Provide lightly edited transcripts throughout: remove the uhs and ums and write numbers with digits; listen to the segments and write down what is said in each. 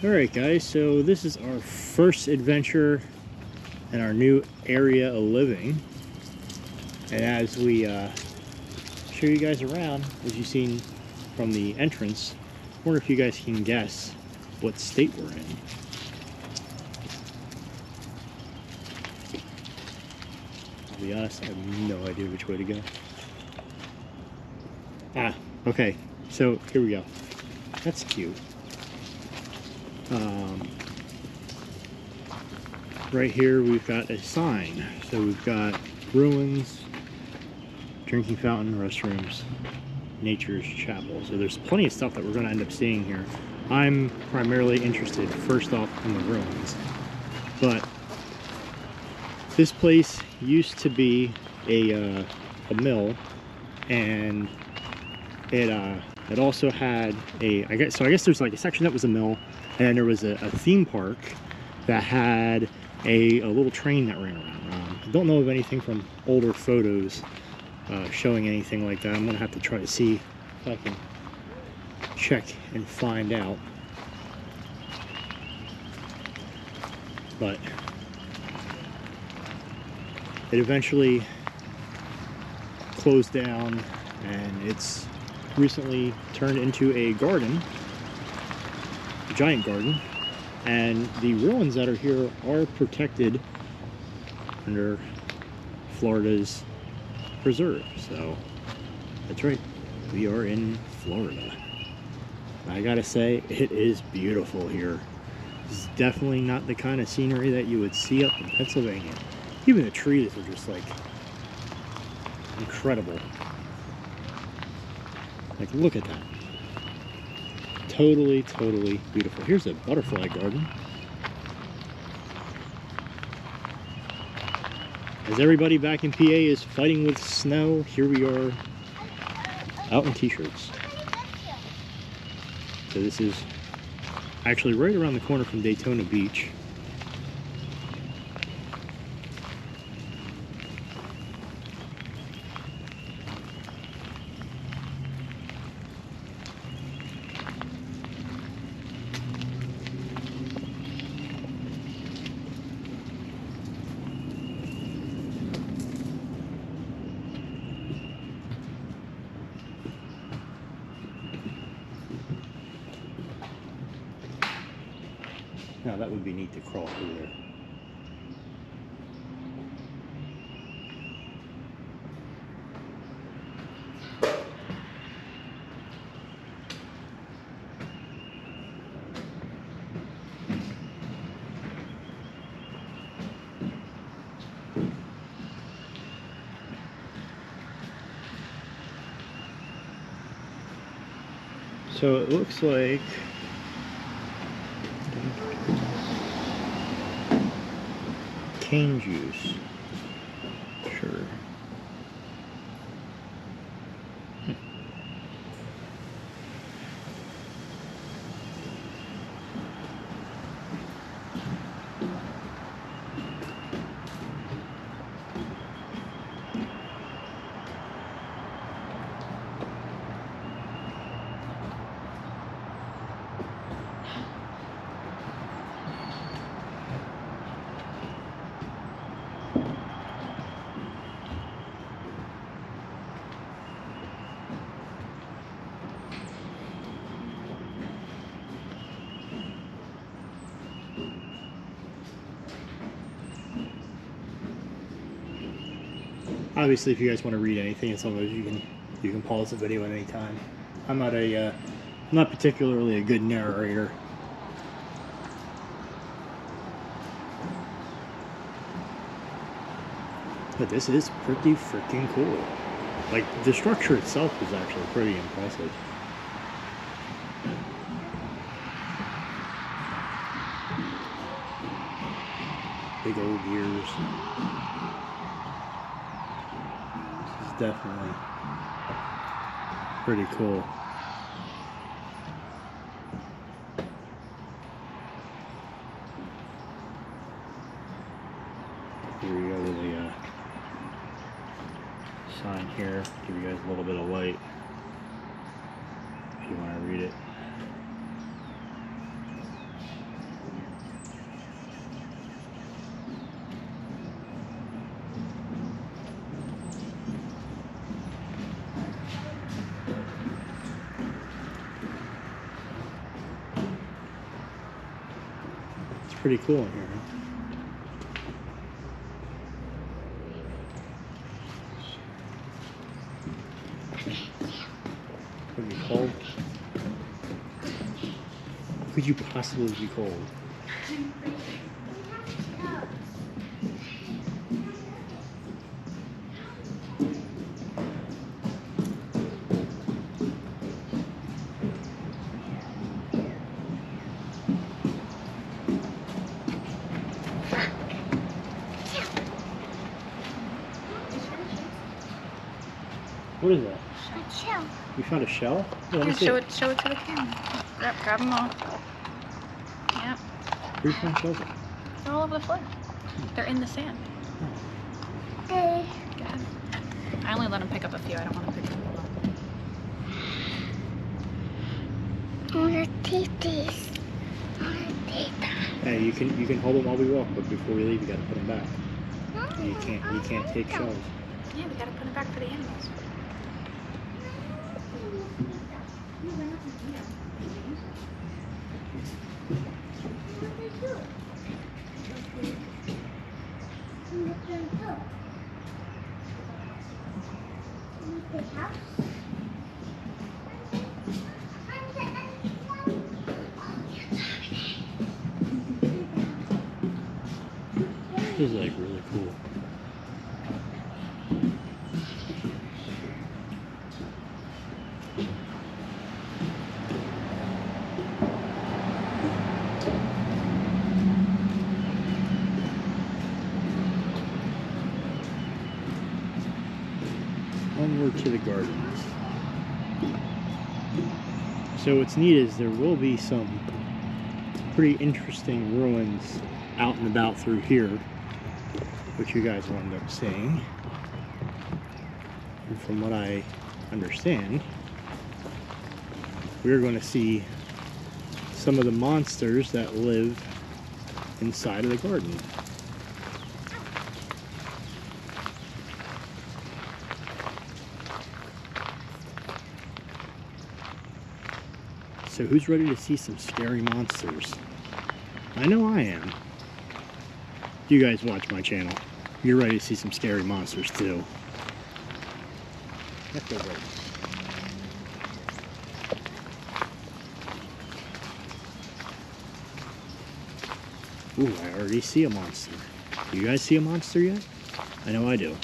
Alright guys, so this is our first adventure in our new area of living. And as we show you guys around, as you've seen from the entrance, I wonder if you guys can guess what state we're in. I'll be honest, I have no idea which way to go. Okay, so here we go. That's cute. Right here we've got a sign. So we've got ruins, drinking fountain, restrooms, nature's chapel. So there's plenty of stuff that we're going to end up seeing here. I'm primarily interested first off in the ruins, but this place used to be a mill, and it also had I guess there's like a section that was a mill, and there was a theme park that had a little train that ran around. I don't know of anything from older photos showing anything like that. I'm gonna have to try to see if I can check and find out. But it eventually closed down, and it's recently turned into a garden, a giant garden, and the ruins that are here are protected under Florida's preserve. So that's right, we are in Florida. I gotta say, it is beautiful here. This is definitely not the kind of scenery that you would see up in Pennsylvania. Even the trees are just like incredible. Like, look at that. Totally beautiful. Here's a butterfly garden. As everybody back in PA is fighting with snow, here we are out in t-shirts. So this is actually right around the corner from Daytona Beach. Now that would be neat to crawl through there. So it looks like cane juice. Sure. Obviously, if you guys want to read anything, it's always you can pause the video at any time. I'm not particularly a good narrator. But this is pretty freaking cool. Like, the structure itself is actually pretty impressive. Big old gears. This is definitely pretty cool. Here we go to the sign here. Give you guys a little bit of light if you want to read it. pretty cool in here. Would it be cold? Could you possibly be cold? What is that? A shell. You found a shell? Oh, Here, show it to the camera. Yep, grab them all. Yep. Where do you find shells? They're all over the floor. They're in the sand. Oh. Good. I only let them pick up a few. I don't want to pick them all up. I want to taste this. I want to taste that. Hey, you can hold them while we walk, but before we leave, you got to put them back. You can't take shells. Yeah, we gotta put them back for the animals. This is like really cool. Onward to the gardens. So what's neat is there will be some pretty interesting ruins out and about through here, which you guys will end up seeing. And from what I understand, we're going to see some of the monsters that live inside of the garden. So who's ready to see some scary monsters? I know I am. You guys watch my channel. You're ready to see some scary monsters too. Let's go right. Ooh, I already see a monster. You guys see a monster yet? I know I do.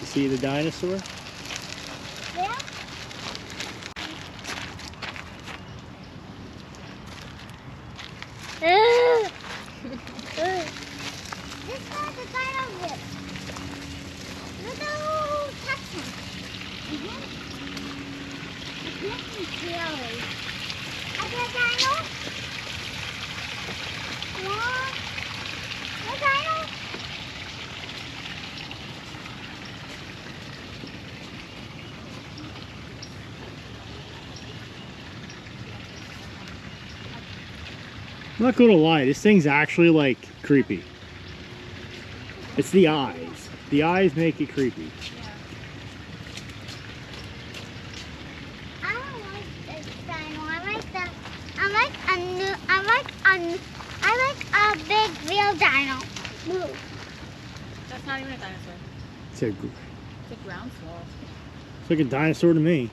See the dinosaur? Yeah? This was the dino whip. Little Texan. It's making scary. Are there dinos? Yeah. The dinos? I'm not gonna lie, this thing's actually like creepy. It's the eyes. The eyes make it creepy. I don't like this dino. I like a big real dino. Move. That's not even a dinosaur. It's It's a ground sloth. like a dinosaur to me.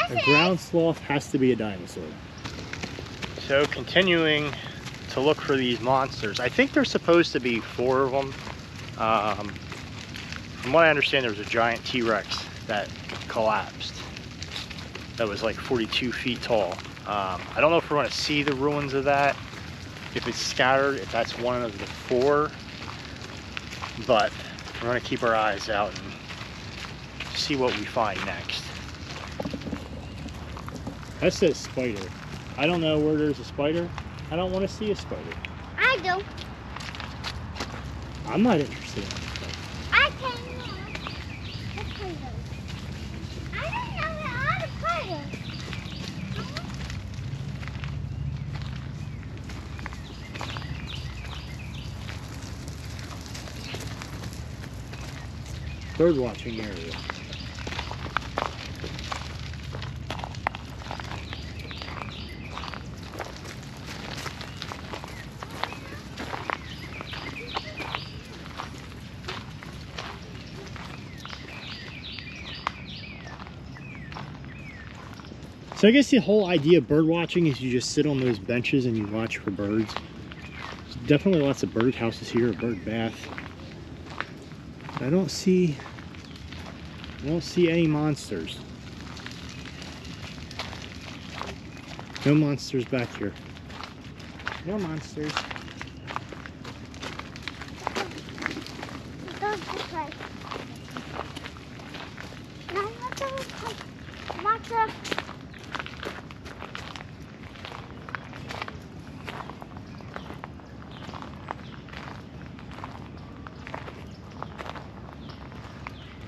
A ground sloth has to be a dinosaur. So continuing to look for these monsters. I think there's supposed to be 4 of them. From what I understand, there was a giant T-Rex that collapsed. That was like 42 feet tall. I don't know if we're going to see the ruins of that, if it's scattered, if that's one of the 4. But we're going to keep our eyes out and see what we find next. That says spider. I don't know where there's a spider. I don't want to see a spider. I do. I'm not interested in it. I can know the colors. I don't know all the colors. Bird watching area. So I guess the whole idea of bird watching is you just sit on those benches and you watch for birds. There's definitely lots of bird houses here, a bird bath. I don't see any monsters. No monsters back here. No monsters. Those look like. No, what those look like. Lots of.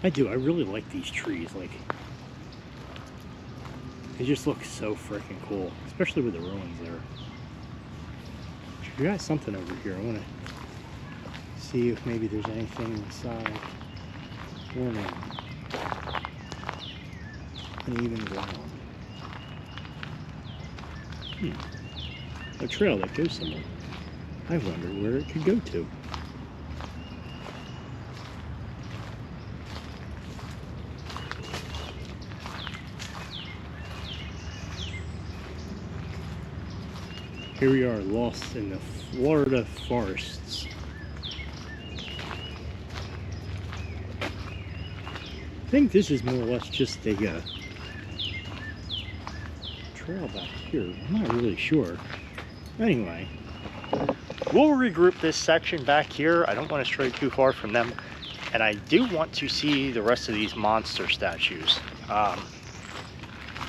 I do. I really like these trees. Like, they just look so freaking cool, especially with the ruins there. We got something over here. I want to see if maybe there's anything inside. Warning. Uneven ground. A trail that goes somewhere. I wonder where it could go to. Here we are, lost in the Florida forests. I think this is more or less just a trail back here. I'm not really sure. Anyway, we'll regroup this section back here. I don't want to stray too far from them. And I do want to see the rest of these monster statues.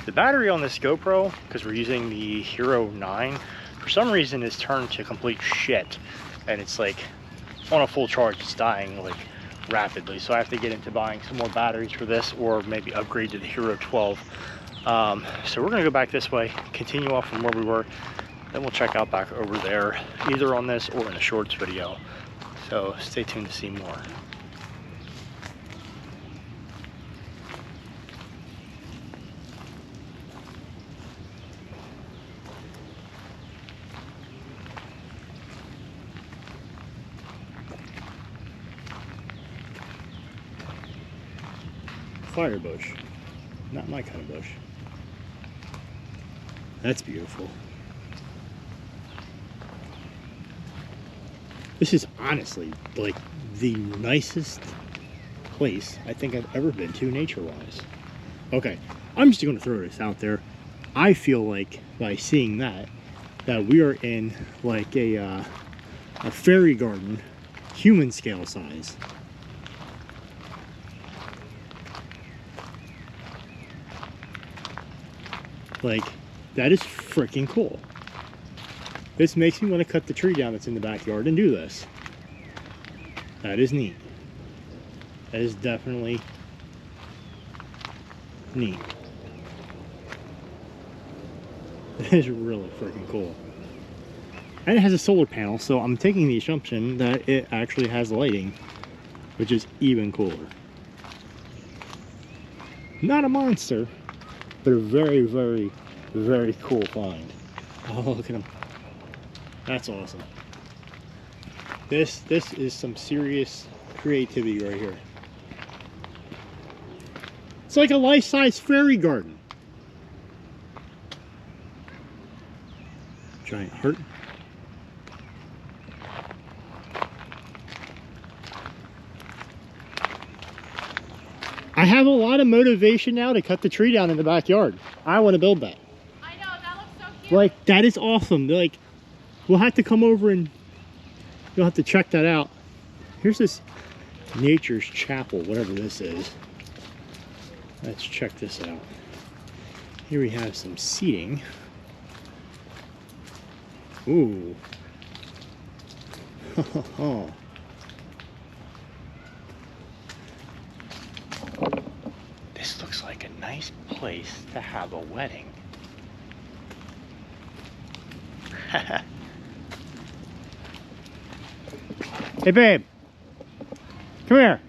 The battery on this GoPro, because we're using the Hero 9, for some reason is turned to complete shit, and it's like on a full charge it's dying like rapidly, so I have to get into buying some more batteries for this, or maybe upgrade to the Hero 12. So we're gonna go back this way, continue off from where we were, then we'll check out back over there, either on this or in a shorts video, so stay tuned to see more. Fire bush, not my kind of bush. That's beautiful. This is honestly like the nicest place I think I've ever been to nature-wise. Okay, I'm just gonna throw this out there. I feel like by seeing that we are in like a fairy garden, human scale size. Like, that is freaking cool. This makes me want to cut the tree down that's in the backyard and do this. That is neat. That is definitely neat. That is really freaking cool. And it has a solar panel, so I'm taking the assumption that it actually has lighting, which is even cooler. Not a monster, but a very, very, very cool find. Oh, look at him. That's awesome. This is some serious creativity right here. It's like a life-size fairy garden. Giant heart. I have a lot of motivation now to cut the tree down in the backyard. I want to build that. I know, that looks so cute. Like, that is awesome. Like, we'll have to come over and you'll have to check that out. Here's this Nature's Chapel, whatever this is. Let's check this out. Here we have some seating. Ooh. place to have a wedding. Hey babe, come here.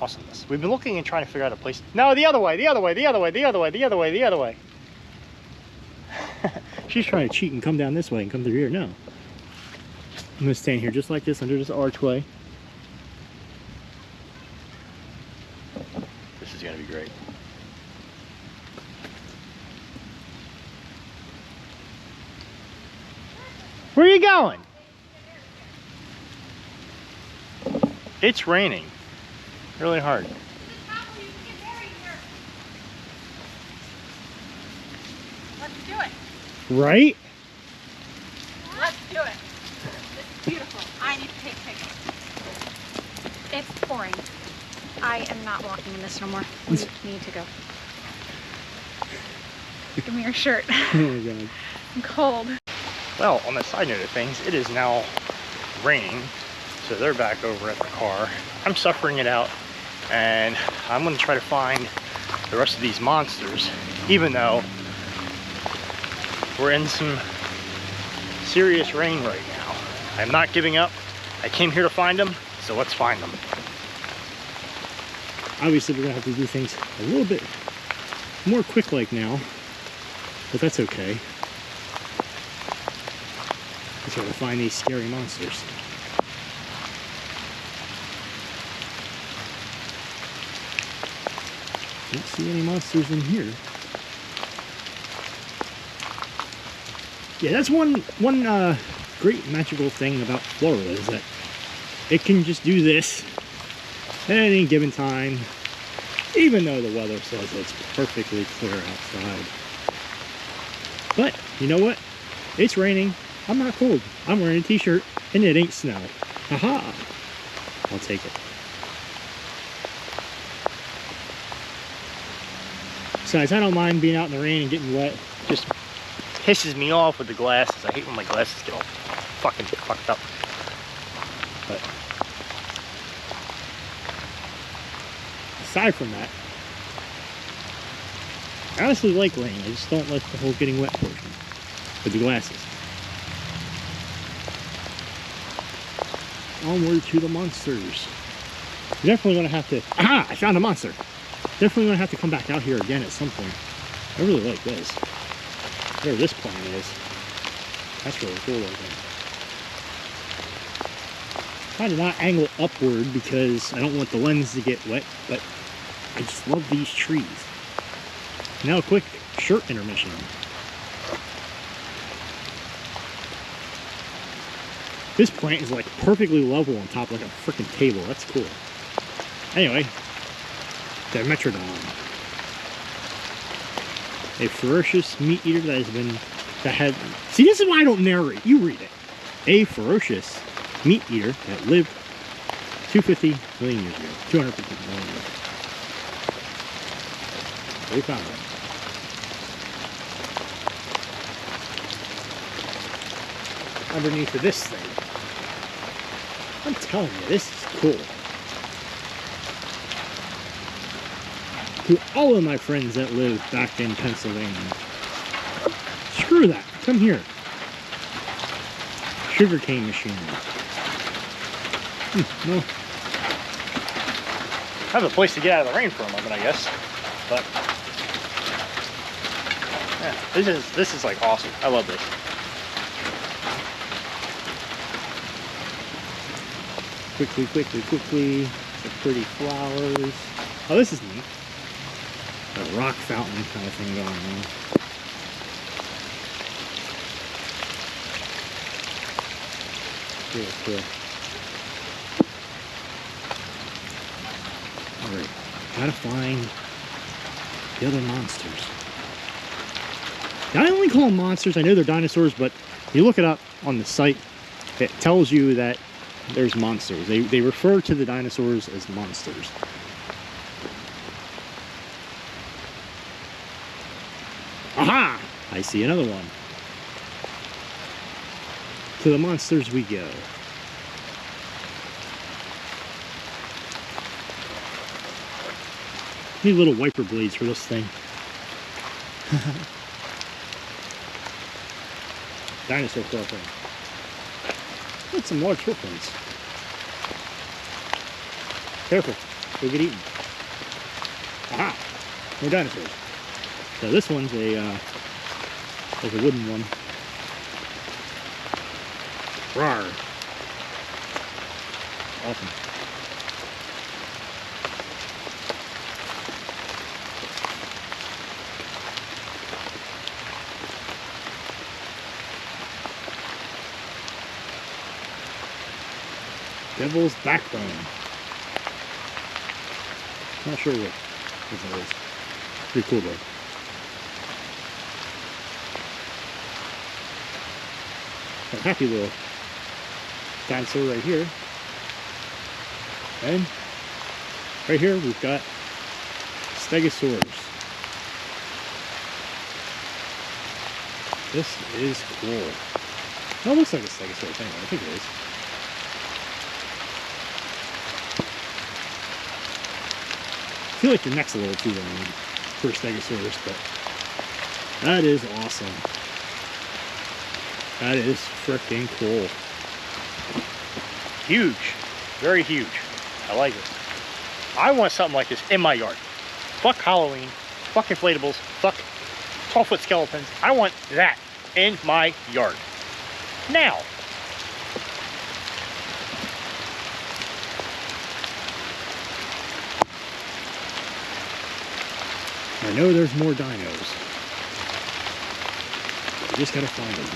Awesomeness. We've been looking and trying to figure out a place. No, the other way, the other way, the other way, the other way, the other way, the other way. She's trying to cheat and come down this way and come through here. No. I'm gonna stand here just like this under this archway. This is gonna be great. Where are you going? It's raining really hard. Let's do it. Right? Let's do it. It's beautiful. I need to take pictures. It's pouring. I am not walking in this no more. We need to go. Give me your shirt. Oh my god. I'm cold. Well, on the side note of things, it is now raining, so they're back over at the car. I'm suffering it out, and I'm going to try to find the rest of these monsters, even though we're in some serious rain right now. I'm not giving up. I came here to find them, so let's find them. Obviously, we're going to have to do things a little bit more quick-like now, but that's okay. Let's try to find these scary monsters. Don't see any monsters in here. Yeah, that's one great magical thing about Florida is that it can just do this at any given time, even though the weather says it's perfectly clear outside. But you know what? It's raining. I'm not cold. I'm wearing a t-shirt and it ain't snow. Haha! I'll take it. Besides, I don't mind being out in the rain and getting wet. Just pisses me off with the glasses. I hate when my glasses get all fucking fucked up. But aside from that, I honestly like rain. I just don't like the whole getting wet portion with the glasses. Onward to the monsters. We're definitely going to have to... Aha! I found a monster! Definitely going to have to come back out here again at some point. I really like this. Whatever this plant is. That's really cool looking. Trying to not angle upward because I don't want the lens to get wet, but I just love these trees. Now a quick shirt intermission. This plant is like perfectly level on top like a freaking table. That's cool. Anyway, the Metrodon. A ferocious meat eater see, this is why I don't narrate. You read it. A ferocious meat eater that lived 250 million years ago. 250 million years ago. We found it. Underneath of this thing. I'm telling you, this is cool. To all of my friends that live back in Pennsylvania, screw that. Come here. Sugarcane machine. No. I have a place to get out of the rain for a moment, I guess. But yeah, this is like awesome. I love this. Quickly. The pretty flowers. Oh, this is neat. A rock fountain kind of thing going on. Cool. Alright, gotta find the other monsters. Now, I only call them monsters. I know they're dinosaurs, but you look it up on the site, it tells you that there's monsters. They refer to the dinosaurs as monsters. Aha! I see another one. To the monsters we go. Need little wiper blades for this thing. Dinosaur footprint. Look, some large footprints. Careful, you'll get eaten. Aha! More dinosaurs. So this one's a wooden one. Rawr. Awesome. Devil's backbone. Not sure what that is. Pretty cool though. A happy little dinosaur right here. And right here we've got stegosaurs. This is cool. That looks like a stegosaurus anyway, I think it is. I feel like the neck's a little too long for stegosaurus, but that is awesome. That is freaking cool. Huge. Very huge. I like it. I want something like this in my yard. Fuck Halloween. Fuck inflatables. Fuck 12-foot skeletons. I want that in my yard. Now. I know there's more dinos. I just gotta find them.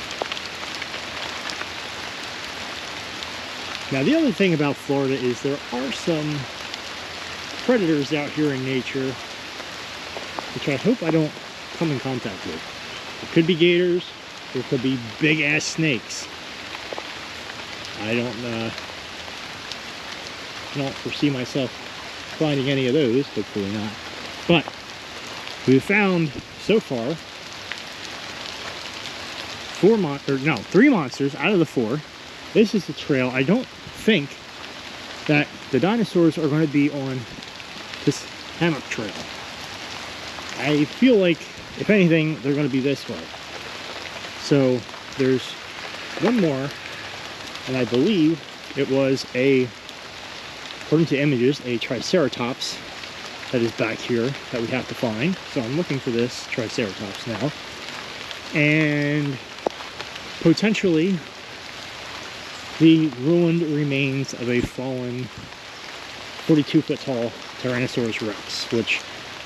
Now the other thing about Florida is there are some predators out here in nature, which I hope I don't come in contact with. It could be gators, or it could be big ass snakes. I don't foresee myself finding any of those, hopefully not. But we've found so far 3 monsters out of the 4. This is the trail. I don't think that the dinosaurs are going to be on this hammock trail. I feel like, if anything, they're going to be this way. So there's one more, and I believe it was according to images, a Triceratops that is back here that we have to find. So I'm looking for this Triceratops now. And potentially the ruined remains of a fallen 42-foot tall Tyrannosaurus Rex, which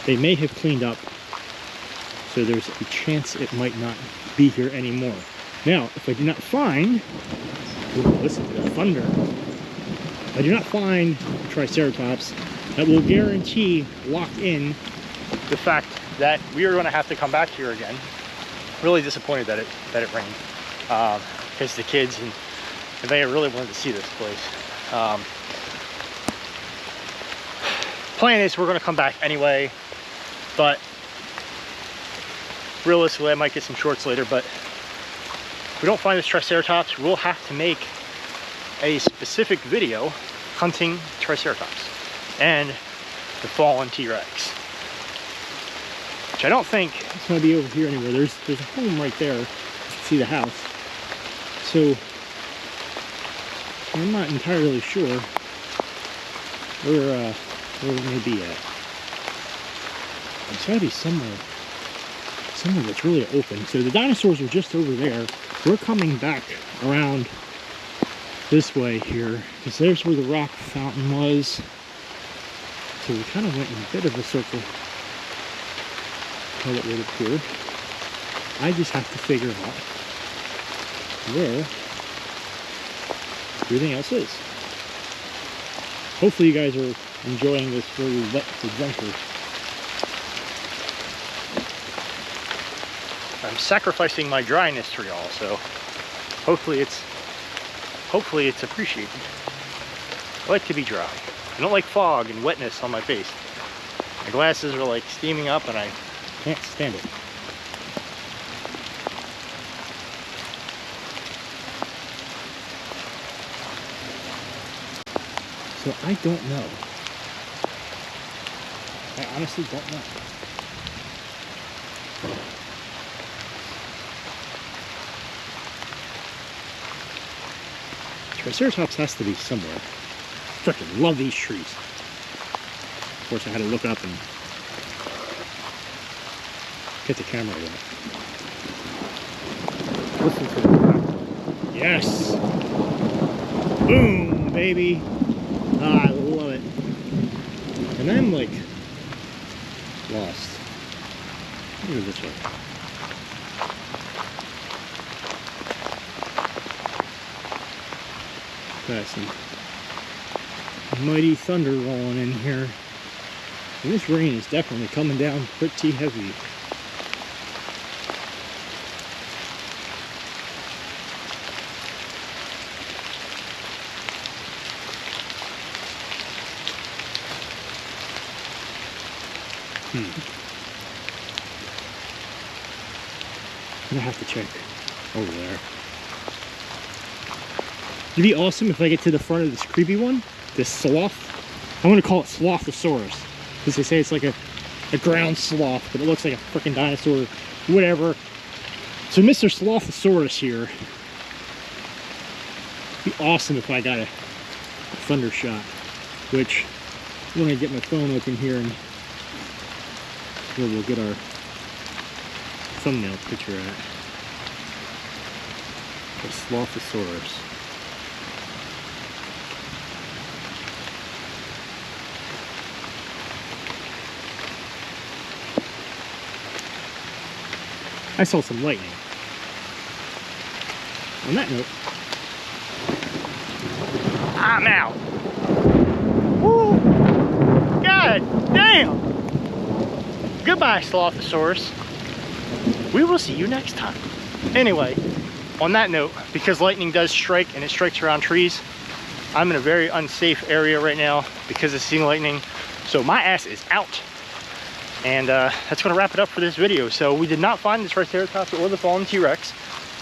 they may have cleaned up, so there's a chance it might not be here anymore. Now, if I do not find, listen to the thunder, if I do not find Triceratops, that will guarantee, lock in the fact that we are going to have to come back here again. Really disappointed that it rained, because the kids and they really wanted to see this place. Plan is we're going to come back anyway, but realistically I might get some shorts later. But if we don't find this Triceratops, we'll have to make a specific video hunting Triceratops and the fallen T-Rex, which I don't think it's going to be over here anywhere. There's a home right there. You can see the house. So I'm not entirely sure where it may be at. It's got to be somewhere that's really open. So the dinosaurs are just over there. We're coming back around this way here, because there's where the rock fountain was. So we kind of went in a bit of a circle how it would appear. I just have to figure out where everything else is. Hopefully you guys are enjoying this very wet adventure. I'm sacrificing my dryness for y'all, so hopefully it's appreciated. I like to be dry. I don't like fog and wetness on my face. My glasses are like steaming up and I can't stand it. So I don't know I honestly don't know. Triceratops has to be somewhere. Freaking love these trees. Of course, I had to look up and get the camera right. Listen to the crack. Yes! Boom, baby! Ah, I love it. And I'm like lost. Let me go this way. Got some mighty thunder rolling in here. And this rain is definitely coming down pretty heavy. I'm gonna have to check over there. It'd be awesome if I get to the front of this creepy one, this sloth. I'm gonna call it Slothosaurus, because they say it's like a ground sloth, but it looks like a freaking dinosaur, whatever. So Mr. Slothosaurus here. It'd be awesome if I got a thunder shot, which I'm gonna get my phone open here and where we'll get our thumbnail picture at. The Slothosaurus. I saw some lightning. On that note, I'm out. Woo! God damn! Goodbye, Slothosaurus. We will see you next time. Anyway, on that note, because lightning does strike and it strikes around trees, I'm in a very unsafe area right now because of seeing lightning. So my ass is out. And that's going to wrap it up for this video. So we did not find the Triceratops or the fallen T-Rex,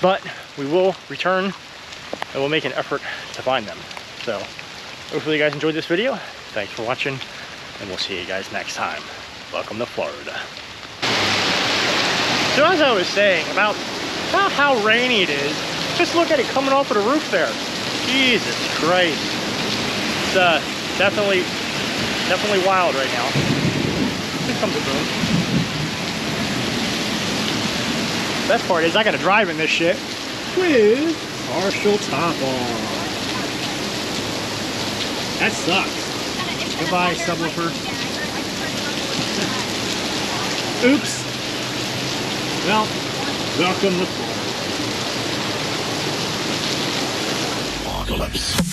but we will return and we'll make an effort to find them. So hopefully you guys enjoyed this video. Thanks for watching, and we'll see you guys next time. Welcome to Florida. So as I was saying about how rainy it is, just look at it coming off of the roof there. Jesus Christ. It's definitely wild right now. Here comes a boom. Best part is I gotta drive in this shit with partial top on. That sucks. Goodbye, subwoofer. Oops. Well, welcome to Florida. Apocalypse.